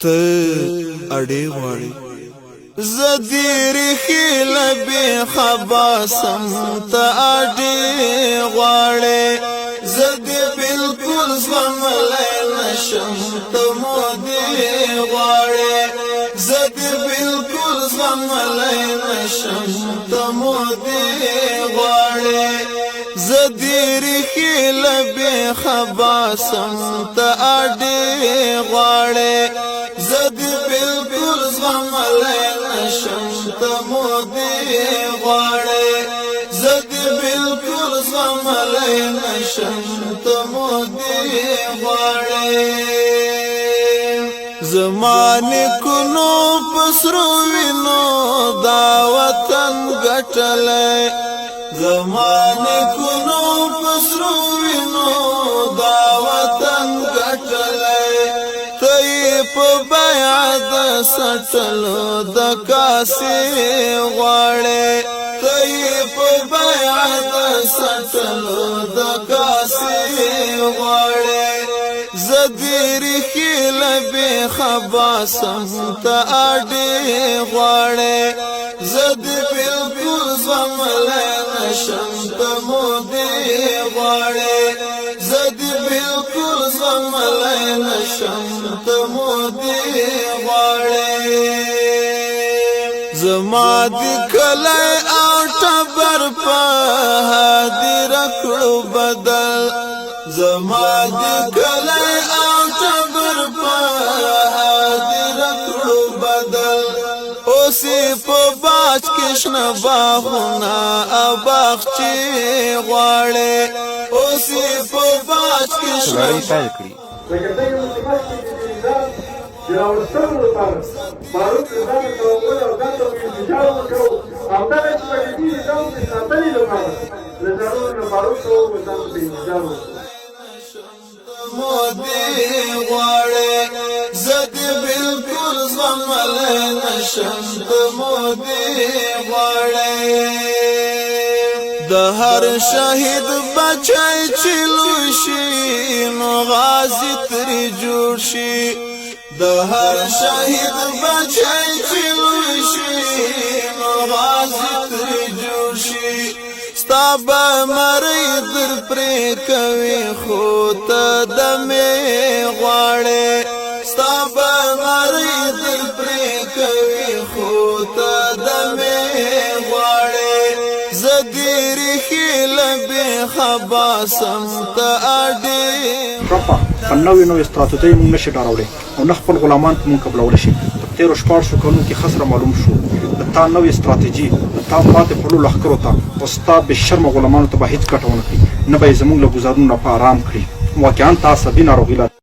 ته اړې واړې زدیر خیل بی خباسم ته اړې غواړې زدی بالکل زغملی نشم ته مودې غواړې زدی بالکل زغملی نشم ته مودې غواړې زدیر خیل بی خباسم ته اړې غواړې زدی بالکل زغملی نشم ته مودې غواړې زدی بالکل زغملی نشم ته مودې غواړې زمانه کنو پسرو وینو دا وطن ګټلې زمانه کنو پسرو وینو دا وطن ګټلې ته په بیع د سټلو د کاسې غواړې ته په بیع د سټلو د کاسې غواړې زدیر خیل بی خباسم ته اړې غواړې زدی بالکل زغملی نشم ته مودې غواړې زدی بالکل زغملی نشم ته مودې غواړې زما د کلی او ټبر په هدیره کړو بدل زما د کلی او ټبر په هدیره کړو بدل اوسې په باج کې شنه باغونه او باغچې غواړې اوسې په باج کې شنه راوستلو لپاره باروت ځان ته وګور او دا ته انتظار وکړو او دا چې په دې ځان کې ساتلې لپاره له ضروري باروت او ځان ته انتظار مودې غواړې زدی بالکل زغملی نشم ته مودې غواړې د هر شهید بچی چې لوی شي نو غازی ترې جوړ شي د هر شهید بچی چې لوی شي نو غازی ترې جوړ شي ستا به مرۍ در پرې کوي خو ته دمې غواړې ستا به مرۍ در پرې کوي خو ته دمې غواړې زدیر خیل بی خباسم ته اړې په نوې استراتیژۍ موږ نشي ډارولی او نه خپل غلامان په موږ قبلولی شي په تېرو شپاړسو کلونو کې خسره معلوم شو د تا نوې استراتیژي د تا ماتې خوړلو لښکرو ته او ستا بې شرمه غلامانو ته به هېڅ ګټه ونه کړي نه به یې زموږ له ګزارونو نه په ارام کړي واقعا تا عصبي ناروغي لري